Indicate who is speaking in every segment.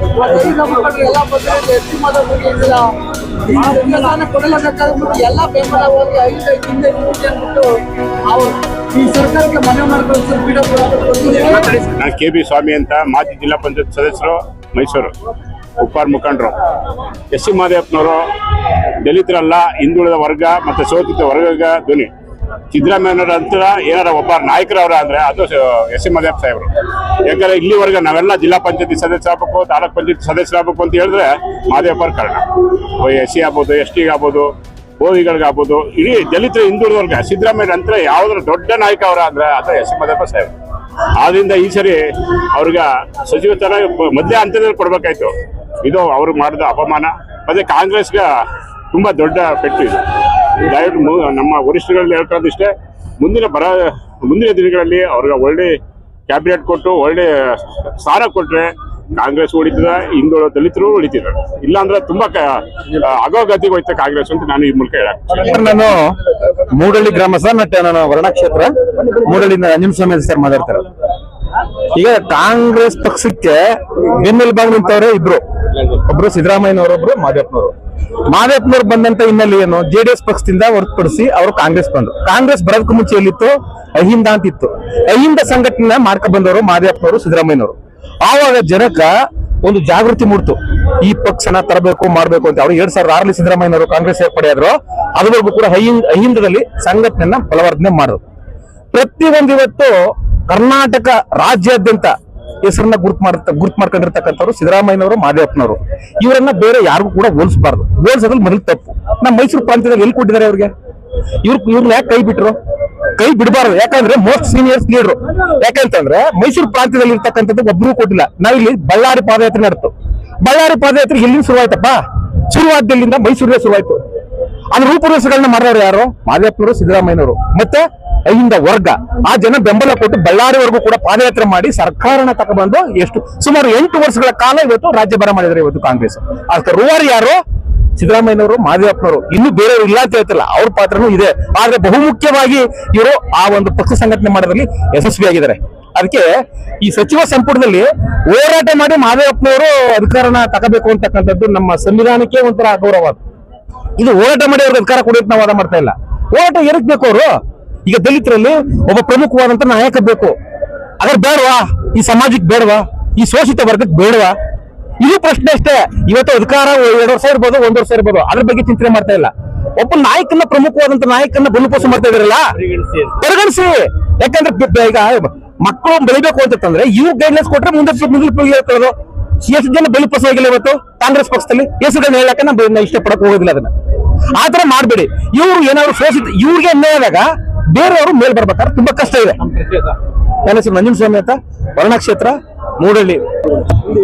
Speaker 1: ಎಲ್ಲ ಬಂದ್ರೆ ಎಸ್ಟಿ ಮಾಡೋದಕ್ಕೆ ಕೊಡಲೇಬೇಕಾದ್ಬಿಟ್ಟು ಎಲ್ಲ ಬೆಂಬಲ ಹೋಗಿ 5 ಹಿಂದೆ ಅಂದ್ಬಿಟ್ಟು ಅವರು ಈ ಸರ್ಕಾರಕ್ಕೆ ಮನವಿ ಮಾಡ್ಕೊಂಡು
Speaker 2: ನಾನು ಕೆ ಬಿ ಸ್ವಾಮಿ ಅಂತ ಮಾಜಿ ಜಿಲ್ಲಾ ಪಂಚಾಯತ್ ಸದಸ್ಯರು ಮೈಸೂರು ಉಪ್ಪಾರ್ ಮುಖಂಡರು. ಎಸ್ ಸಿ ಮಾದೇವಪ್ಪನವರು ದಲಿತರಲ್ಲ, ಹಿಂದುಳಿದ ವರ್ಗ ಮತ್ತು ಶೋಷಿತ ವರ್ಗ ಧ್ವನಿ. ಸಿದ್ದರಾಮಯ್ಯನವರ ನಂತರ ಏನಾರ ಒಬ್ಬ ನಾಯಕರವರ ಅಂದ್ರೆ ಅದು ಎಸ್ ಸಿ ಮಾದೇವಪ್ಪ ಸಾಹೇಬರು. ಯಾಕಂದ್ರೆ ಇಲ್ಲಿವರೆಗೆ ನಾವೆಲ್ಲ ಜಿಲ್ಲಾ ಪಂಚಾಯತಿ ಸದಸ್ಯ ಆಗ್ಬೇಕು, ತಾಲೂಕ್ ಪಂಚಾಯತಿ ಸದಸ್ಯರಾಗಬೇಕು ಅಂತ ಹೇಳಿದ್ರೆ ಮಾದೇವಪ್ಪರ ಕಾರಣ. ಎಸ್ ಸಿ ಆಗ್ಬೋದು, ಎಸ್ ಟಿ ಆಗ್ಬೋದು, ಓವಿಗಳಿಗಾಗ್ಬೋದು, ಇಡೀ ದಲಿತರ ಹಿಂದುಳಿದವರ್ಗ ಸಿದ್ದರಾಮಯ್ಯ ನಂತರ ಯಾವ್ದಾರ ದೊಡ್ಡ ನಾಯಕ ಅವರ ಅಂದ್ರೆ ಅದು ಎಸ್ ಸಿ ಮಾದೇವಪ್ಪ ಸಾಹೇಬರು. ಆದ್ರಿಂದ ಈ ಸರಿ ಅವ್ರಿಗೆ ಸಚಿವ ತರ ಮೊದಲೇ ಹಂತದಲ್ಲಿ ಕೊಡ್ಬೇಕಾಯ್ತು. ಇದು ಅವ್ರು ಮಾಡಿದ ಅಪಮಾನ. ಮತ್ತೆ ಕಾಂಗ್ರೆಸ್ಗೆ ತುಂಬಾ ದೊಡ್ಡ ಪೆಟ್ಟು ಇದು. ದಯವಿಟ್ಟು ನಮ್ಮ ವರಿಷ್ಠಗಳಲ್ಲಿ ಹೇಳ್ಕೊಳ್ಳೋದಿಷ್ಟೇ, ಮುಂದಿನ ದಿನಗಳಲ್ಲಿ ಅವ್ರಿಗೆ ಒಳ್ಳೆ ಕ್ಯಾಬಿನೆಟ್ ಕೊಟ್ಟು ಒಳ್ಳೆ ಸ್ಥಾನ ಕೊಟ್ರೆ ಕಾಂಗ್ರೆಸ್ ಉಳಿತದ, ಹಿಂದುಳಿದ ದಲಿತರು ಉಳಿತಿದ್ದಾರೆ. ಇಲ್ಲಾಂದ್ರೆ ತುಂಬಾ ಅಗೋಗತಿಗೆ ಹೋಯ್ತು ಕಾಂಗ್ರೆಸ್ ಅಂತ ನಾನು ಈ ಮೂಲಕ ಹೇಳಕ್.
Speaker 3: ನಾನು ಮೂಡಳ್ಳಿ ಗ್ರಾಮಸ್ಥ, ಮತ್ತೆ ನಾನು ವರ್ಣ ಕ್ಷೇತ್ರ ಮೂಡಳ್ಳಿಯಿಂದ ನಂಜನಸ್ವಾಮಿ ಸರ್ ಮಾತಾಡ್ತಾರೆ. ಈಗ ಕಾಂಗ್ರೆಸ್ ಪಕ್ಷಕ್ಕೆ ಬೆನ್ನೆಲುಬಾಗಿ ನಿಂತವ್ರೆ ಇಬ್ರು, ಒಬ್ರು ಸಿದ್ದರಾಮಯ್ಯನವರೊಬ್ರು ಮಾದೇವಪ್ಪನವ್ರು ಬಂದಂತ ಹಿನ್ನೆಲೆ ಏನು, ಜೆಡಿಎಸ್ ಪಕ್ಷದಿಂದ ಹೊರತುಪಡಿಸಿ ಅವರು ಕಾಂಗ್ರೆಸ್ ಬಂದ್ರು. ಕಾಂಗ್ರೆಸ್ ಬರೋದಕ್ಕೂ ಮುಂಚೆ ಎಲ್ಲಿತ್ತು, ಅಹಿಂದ ಅಂತಿತ್ತು. ಅಹಿಂದ ಸಂಘಟನೆ ಮಾಡ್ಕೊಂಡ್ ಬಂದವರು ಮಾದೇವಪ್ಪನವರು, ಸಿದ್ದರಾಮಯ್ಯನವರು. ಆವಾಗ ಜನಕ್ಕ ಒಂದು ಜಾಗೃತಿ ಮೂಡ್ತು, ಈ ಪಕ್ಷನ ತರಬೇಕು ಮಾಡ್ಬೇಕು ಅಂತ. ಅವ್ರು 2006 ಸಿದ್ದರಾಮಯ್ಯನವರು ಕಾಂಗ್ರೆಸ್ ಸೇರ್ಪಡೆಯಾದ್ರು. ಅದುವರೆಗೂ ಕೂಡ ಅಹಿಂದದಲ್ಲಿ ಸಂಘಟನೆಯನ್ನ ಬಲವರ್ಧನೆ ಮಾಡಿದ್ರು. ಪ್ರತಿಯೊಂದು ಇವತ್ತು ಕರ್ನಾಟಕ ರಾಜ್ಯಾದ್ಯಂತ ಹೆಸರನ್ನ ಗುರ್ತು ಮಾಡ್ಕೊಂಡಿರ್ತಕ್ಕಂಥವ್ರು ಸಿದ್ದರಾಮಯ್ಯನವರು, ಮಾದೇವಪ್ಪನವರು. ಇವರನ್ನ ಬೇರೆ ಯಾರಿಗೂ ಕೂಡ ಹೋಲಿಸಬಾರ್ದು. ಹೋಲಿಸೋದ್ರಲ್ಲಿ ಮೊದಲು ತಪ್ಪು. ನಮ್ಮ ಮೈಸೂರು ಪ್ರಾಂತ್ಯದಲ್ಲಿ ಎಲ್ಲಿ ಕೊಟ್ಟಿದ್ದಾರೆ ಅವ್ರಿಗೆ? ಇವ್ರನ್ನ ಯಾಕೆ ಕೈ ಬಿಟ್ರು? ಕೈ ಬಿಡಬಾರ್ದು. ಯಾಕಂದ್ರೆ ಮೋಸ್ಟ್ ಸೀನಿಯರ್ಸ್ ಲೀಡರ್. ಯಾಕಂತಂದ್ರೆ ಮೈಸೂರು ಪ್ರಾಂತ್ಯದಲ್ಲಿ ಇರ್ತಕ್ಕಂಥದ್ದು ಒಬ್ಬರು ಕೊಟ್ಟಿಲ್ಲ. ನಾವಿಲ್ಲಿ ಬಳ್ಳಾರಿ ಪಾದಯಾತ್ರೆ ನಡೆತು. ಬಳ್ಳಾರಿ ಪಾದಯಾತ್ರೆ ಎಲ್ಲಿಂದ ಶುರುವಾಯ್ತಪ್ಪ? ಶುರುವಾದ್ದಲ್ಲಿಂದ ಮೈಸೂರಿಗೆ ಶುರುವಾಯ್ತು. ಅದ್ರ ರೂಪುರೇಷೆಗಳನ್ನ ಮಾಡೋರು ಯಾರು? ಮಾದೇವಪ್ಪನವರು, ಸಿದ್ದರಾಮಯ್ಯನವರು, ಮತ್ತೆ ಅಹಿಂದ ವರ್ಗ. ಆ ಜನ ಬೆಂಬಲ ಕೊಟ್ಟು ಬಳ್ಳಾರಿವರೆಗೂ ಕೂಡ ಪಾದಯಾತ್ರೆ ಮಾಡಿ ಸರ್ಕಾರನ ತಗೊಂಡ್ಬಂದು ಸುಮಾರು 8 ವರ್ಷಗಳ ಕಾಲ ಇವತ್ತು ರಾಜ್ಯಭಾರ ಮಾಡಿದ್ದಾರೆ ಇವತ್ತು ಕಾಂಗ್ರೆಸ್. ಅದಕ್ಕೆ ರೂವಾರಿ ಯಾರು? ಸಿದ್ದರಾಮಯ್ಯನವರು, ಮಾದೇವಪ್ಪನವರು. ಇನ್ನು ಬೇರೆಯವರು ಇಲ್ಲ ಅಂತ ಹೇಳ್ತಿಲ್ಲ, ಅವ್ರ ಪಾತ್ರನೂ ಇದೆ. ಆದ್ರೆ ಬಹುಮುಖ್ಯವಾಗಿ ಇವರು ಆ ಒಂದು ಪಕ್ಷ ಸಂಘಟನೆ ಮಾಡೋದ್ರಲ್ಲಿ ಯಶಸ್ವಿಯಾಗಿದ್ದಾರೆ. ಅದಕ್ಕೆ ಈ ಸಚಿವ ಸಂಪುಟದಲ್ಲಿ ಹೋರಾಟ ಮಾಡಿ ಮಾದೇವಪ್ಪನವರು ಅಧಿಕಾರನ ತಗೋಬೇಕು ಅಂತಕ್ಕಂಥದ್ದು ನಮ್ಮ ಸಂವಿಧಾನಕ್ಕೆ ಒಂಥರ ಅಗೌರವ. ಇದು ಹೋರಾಟ ಮಾಡಿ ಅವ್ರಿಗೆ ಅಧಿಕಾರ ಕೊಡಿ ಅಂತ ನಾವು ವಾದ ಮಾಡ್ತಾ ಇಲ್ಲ. ಹೋರಾಟ ಏನಕ್ಕೆ ಬೇಕು? ಅವರು ಈಗ ದಲಿತರಲ್ಲಿ ಒಬ್ಬ ಪ್ರಮುಖವಾದಂತ ನಾಯಕ ಬೇಕು. ಅದ್ರ ಬೇಡವಾ? ಈ ಸಮಾಜಕ್ಕೆ ಬೇಡವಾ? ಈ ಶೋಷಿತ ವರ್ಗಕ್ಕೆ ಬೇಡವಾ? ಇದು ಪ್ರಶ್ನೆ ಅಷ್ಟೇ. ಇವತ್ತು ಅಧಿಕಾರ 2 ವರ್ಷ ಇರ್ಬೋದು, 1 ವರ್ಷ ಇರ್ಬೋದು, ಅದ್ರ ಬಗ್ಗೆ ಚಿಂತನೆ ಮಾಡ್ತಾ ಇಲ್ಲ. ಒಬ್ಬ ನಾಯಕನ, ಪ್ರಮುಖವಾದಂತ ನಾಯಕನ ಬಲುಪೋಷ ಮಾಡ್ತಾ ಇದಾರಲ್ಲ, ಪರಿಗಣಿಸಿ. ಯಾಕಂದ್ರೆ ಈಗ ಮಕ್ಕಳು ಬೆಳಿಬೇಕು ಅಂತಂದ್ರೆ ಇವ್ರು ಗೈಡ್ಲೈನ್ಸ್ ಕೊಟ್ರೆ ಮುಂದೆ ಹೇಳ್ಕೊಳ್ಳೋದು. ಎಷ್ಟು ಜನ ಬಲಿಪೋಷ ಆಗಿಲ್ಲ ಇವತ್ತು ಕಾಂಗ್ರೆಸ್ ಪಕ್ಷದಲ್ಲಿ? ಹೆಸರುಗಳನ್ನ ಹೇಳಕ್ಕೆ ನಾವು ಇಷ್ಟಪಡಕ್ ಹೋಗೋದಿಲ್ಲ. ಅದನ್ನ ಆತರ ಮಾಡ್ಬೇಡಿ. ಇವ್ರು ಏನಾದ್ರು ಶೋಷಿತ, ಇವ್ರಿಗೆ ಅನ್ಯಾಯ ಆದಾಗ ಬೇರೆಯವರು ಮೇಲ್ ಬರ್ಬೇಕಾದ್ರೆ ತುಂಬಾ ಕಷ್ಟ ಇದೆ. ನನ್ನ ಹೆಸರು ನಂಜನಸ್ವಾಮಿ ಅಂತ, ವರ್ಣ ಕ್ಷೇತ್ರ, ಮೂಡಳ್ಳಿ.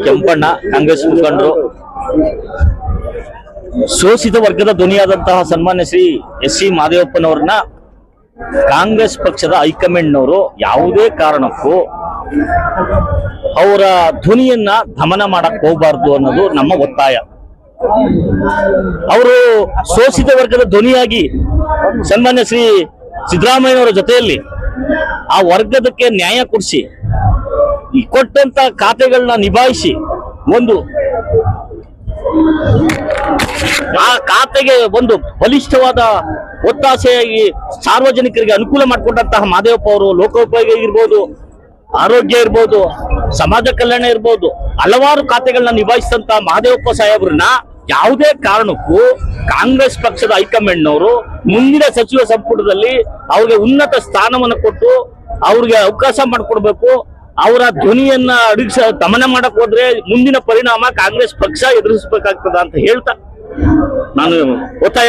Speaker 4: ಕೆಂಪಣ್ಣ, ಕಾಂಗ್ರೆಸ್ ಮುಖಂಡರು. ಶೋಷಿತ ವರ್ಗದ ಧ್ವನಿಯಾದಂತಹ ಸನ್ಮಾನ್ಯ ಶ್ರೀ ಎಸ್ ಸಿ ಮಾದೇವಪ್ಪನವ್ರನ್ನ ಕಾಂಗ್ರೆಸ್ ಪಕ್ಷದ ಹೈಕಮಾಂಡ್ನವರು ಯಾವುದೇ ಕಾರಣಕ್ಕೂ ಅವರ ಧ್ವನಿಯನ್ನ ದಮನ ಮಾಡಕ್ ಹೋಗಬಾರ್ದು ಅನ್ನೋದು ನಮ್ಮ ಒತ್ತಾಯ. ಅವರು ಶೋಷಿತ ವರ್ಗದ ಧ್ವನಿಯಾಗಿ ಸನ್ಮಾನ್ಯ ಶ್ರೀ ಸಿದ್ದರಾಮಯ್ಯನವರ ಜೊತೆಯಲ್ಲಿ ಆ ವರ್ಗದಕ್ಕೆ ನ್ಯಾಯ ಕೊಡಿಸಿ, ಕೊಟ್ಟಂತ ಖಾತೆಗಳನ್ನ ನಿಭಾಯಿಸಿ, ಆ ಖಾತೆಗೆ ಒಂದು ಬಲಿಷ್ಠವಾದ ಒತ್ತಾಸೆಯಾಗಿ ಸಾರ್ವಜನಿಕರಿಗೆ ಅನುಕೂಲ ಮಾಡಿಕೊಟ್ಟಂತಹ ಮಾದೇವಪ್ಪ ಅವರು ಲೋಕೋಪಯೋಗಿ ಇರ್ಬೋದು, ಆರೋಗ್ಯ ಇರ್ಬೋದು, ಸಮಾಜ ಕಲ್ಯಾಣ ಇರ್ಬೋದು, ಹಲವಾರು ಖಾತೆಗಳನ್ನ ನಿಭಾಯಿಸಿದಂತ ಮಾದೇವಪ್ಪ ಸಾಹೇಬ್ರನ್ನ ಯಾವುದೇ ಕಾರಣಕ್ಕೂ ಕಾಂಗ್ರೆಸ್ ಪಕ್ಷದ ಹೈಕಮಾಂಡ್ನವರು ಮುಂದಿನ ಸಚಿವ ಸಂಪುಟದಲ್ಲಿ ಅವ್ರಿಗೆ ಉನ್ನತ ಸ್ಥಾನವನ್ನು ಕೊಟ್ಟು ಅವ್ರಿಗೆ ಅವಕಾಶ ಮಾಡಿಕೊಡ್ಬೇಕು. ಅವರ ಧ್ವನಿಯನ್ನ ದಮನ ಮಾಡಕ್ ಹೋದ್ರೆ ಮುಂದಿನ ಪರಿಣಾಮ ಕಾಂಗ್ರೆಸ್ ಪಕ್ಷ ಎದುರಿಸಬೇಕಾಗ್ತದ ಅಂತ ಹೇಳ್ತಾ ನಾನು ಒತ್ತಾಯ